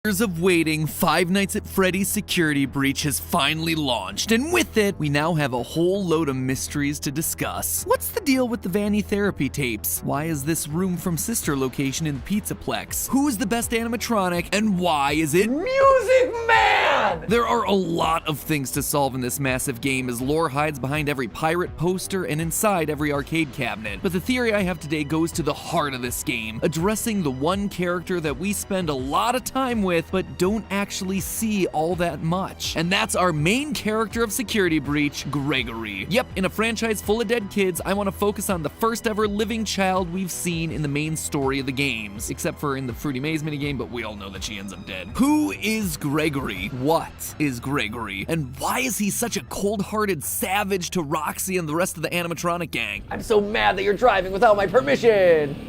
Years of waiting, Five Nights at Freddy's Security Breach has finally launched, and with it, we now have a whole load of mysteries to discuss. What's the deal with the Vanny therapy tapes? Why is this room from Sister location in the Pizzaplex? Who is the best animatronic, and why is it Music Man? There are a lot of things to solve in this massive game, as lore hides behind every pirate poster and inside every arcade cabinet. But the theory I have today goes to the heart of this game, addressing the one character that we spend a lot of time with but don't actually see all that much. And that's our main character of Security Breach, Gregory. Yep, in a franchise full of dead kids, I want to focus on the first ever living child we've seen in the main story of the games. Except for in the Fruity Maze minigame, but we all know that she ends up dead. Who is Gregory? What is Gregory? And why is he such a cold-hearted savage to Roxy and the rest of the animatronic gang? I'm so mad that you're driving without my permission!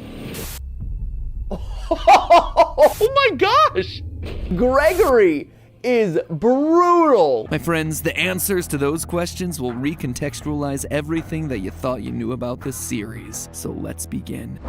Oh my gosh! Gregory is brutal! My friends, the answers to those questions will recontextualize everything that you thought you knew about this series. So let's begin.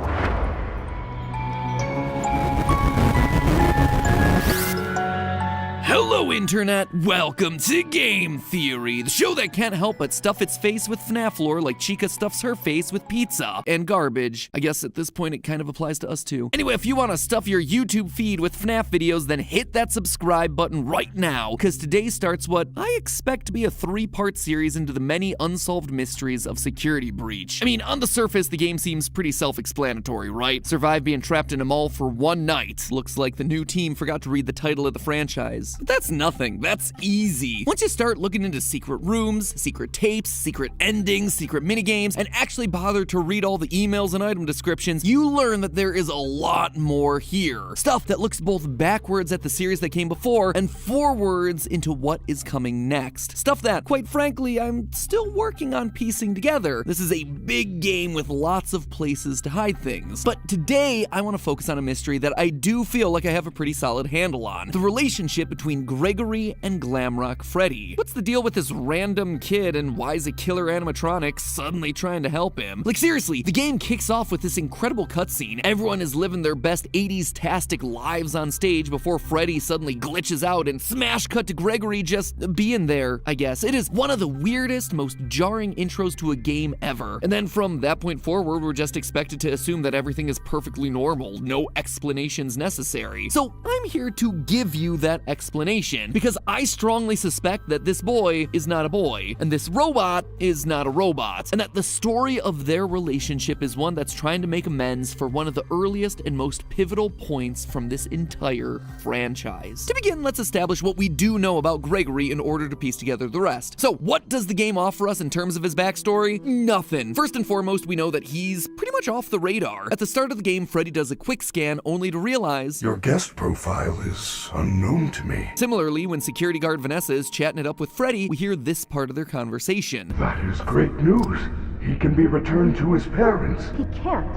Hello, Internet! Welcome to Game Theory, the show that can't help but stuff its face with Fnaf lore like Chica stuffs her face with pizza and garbage. I guess at this point it kind of applies to us too. Anyway, if you want to stuff your YouTube feed with Fnaf videos, then hit that subscribe button right now, because today starts what I expect to be a 3-part series into the many unsolved mysteries of Security Breach. I mean, on the surface, the game seems pretty self-explanatory, right? Survive being trapped in a mall for one night. Looks like the new team forgot to read the title of the franchise. But that's nothing. That's easy. Once you start looking into secret rooms, secret tapes, secret endings, secret minigames, and actually bother to read all the emails and item descriptions, you learn that there is a lot more here. Stuff that looks both backwards at the series that came before and forwards into what is coming next. Stuff that, quite frankly, I'm still working on piecing together. This is a big game with lots of places to hide things. But today, I want to focus on a mystery that I do feel like I have a pretty solid handle on. The relationship between Gregory and Glamrock Freddy. What's the deal with this random kid, and why is a killer animatronic suddenly trying to help him? Like, seriously, the game kicks off with this incredible cutscene. Everyone is living their best 80s-tastic lives on stage before Freddy suddenly glitches out and smash cut to Gregory just being there, I guess. It is one of the weirdest, most jarring intros to a game ever. And then from that point forward, we're just expected to assume that everything is perfectly normal, no explanations necessary. So I'm here to give you that explanation, because I strongly suspect that this boy is not a boy, and this robot is not a robot, and that the story of their relationship is one that's trying to make amends for one of the earliest and most pivotal points from this entire franchise. To begin, let's establish what we do know about Gregory in order to piece together the rest. So, what does the game offer us in terms of his backstory? Nothing. First and foremost, we know that he's pretty much off the radar. At the start of the game, Freddy does a quick scan only to realize your guest profile is unknown to me. Similarly, when security guard Vanessa is chatting it up with Freddy, we hear this part of their conversation. That is great news. He can be returned to his parents. He can't.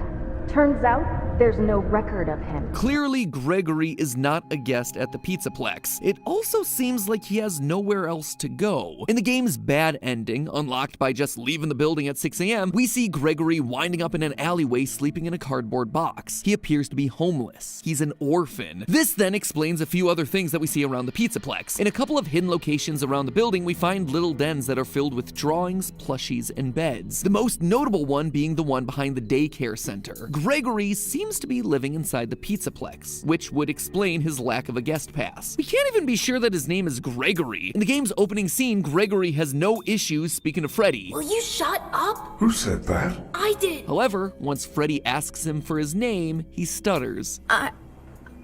Turns out, there's no record of him. Clearly, Gregory is not a guest at the Pizzaplex. It also seems like he has nowhere else to go. In the game's bad ending, unlocked by just leaving the building at 6 a.m., we see Gregory winding up in an alleyway sleeping in a cardboard box. He appears to be homeless. He's an orphan. This then explains a few other things that we see around the Pizzaplex. In a couple of hidden locations around the building, we find little dens that are filled with drawings, plushies, and beds. The most notable one being the one behind the daycare center. Gregory seems to be living inside the Pizzaplex, which would explain his lack of a guest pass. We can't even be sure that his name is Gregory. In the game's opening scene, Gregory has no issues speaking to Freddy. Will you shut up? Who said that? I did. However, once Freddy asks him for his name, he stutters.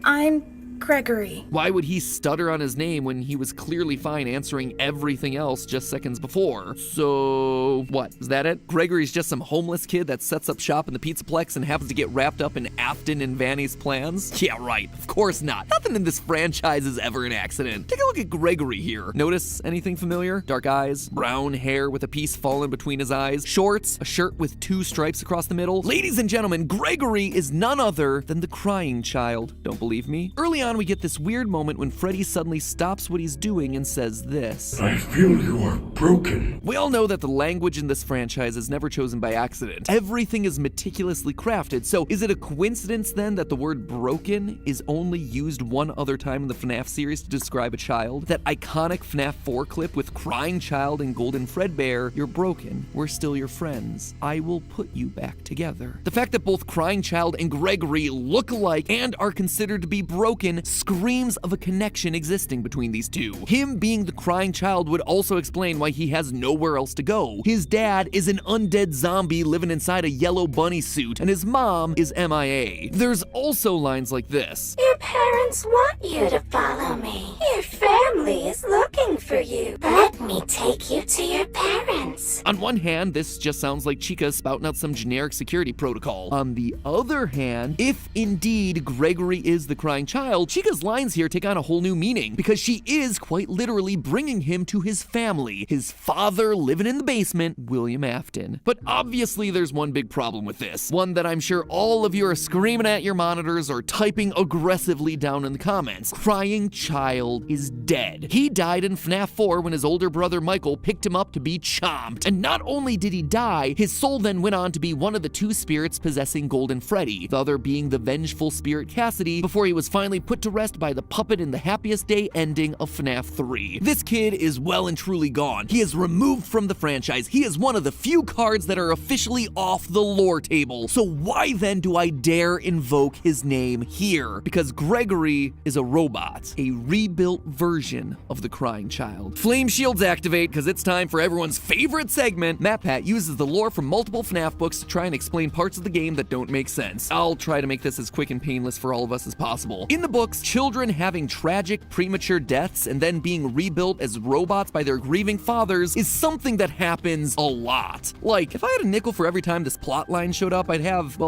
I'm Gregory. Why would he stutter on his name when he was clearly fine answering everything else just seconds before? So, what? Is that it? Gregory's just some homeless kid that sets up shop in the Pizzaplex and happens to get wrapped up in Afton and Vanny's plans? Yeah, right. Of course not. Nothing in this franchise is ever an accident. Take a look at Gregory here. Notice anything familiar? Dark eyes, brown hair with a piece fallen between his eyes, shorts, a shirt with 2 stripes across the middle. Ladies and gentlemen, Gregory is none other than the crying child. Don't believe me? Early on, we get this weird moment when Freddy suddenly stops what he's doing and says this. I feel you are broken. We all know that the language in this franchise is never chosen by accident. Everything is meticulously crafted, so is it a coincidence then that the word broken is only used one other time in the FNAF series to describe a child? That iconic FNAF 4 clip with crying child and golden Fredbear, "You're broken, we're still your friends. I will put you back together." The fact that both crying child and Gregory look alike and are considered to be broken screams of a connection existing between these two. Him being the crying child would also explain why he has nowhere else to go. His dad is an undead zombie living inside a yellow bunny suit, and his mom is MIA. There's also lines like this. Your parents want you to follow me. Your family is looking for you. Let me take you to your parents. On one hand, this just sounds like Chica spouting out some generic security protocol. On the other hand, if indeed Gregory is the crying child, Chica's lines here take on a whole new meaning, because she is quite literally bringing him to his family, his father living in the basement, William Afton. But obviously there's one big problem with this, one that I'm sure all of you are screaming at your monitors or typing aggressively down in the comments. Crying child is dead. He died in FNAF 4 when his older brother Michael picked him up to be chomped. And not only did he die, his soul then went on to be one of the two spirits possessing Golden Freddy, the other being the vengeful spirit Cassidy, before he was finally put to rest by the puppet in the happiest day ending of FNAF 3. This kid is well and truly gone. He is removed from the franchise. He is one of the few cards that are officially off the lore table. So why then do I dare invoke his name here? Because Gregory is a robot, a rebuilt version of the crying child. Flame shields activate, because it's time for everyone's favorite segment. MatPat uses the lore from multiple FNAF books to try and explain parts of the game that don't make sense. I'll try to make this as quick and painless for all of us as possible. In the books, children having tragic premature deaths and then being rebuilt as robots by their grieving fathers is something that happens a lot. Like, if I had a nickel for every time this plot line showed up, I'd have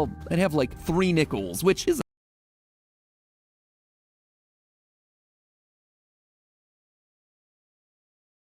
like 3 nickels, which is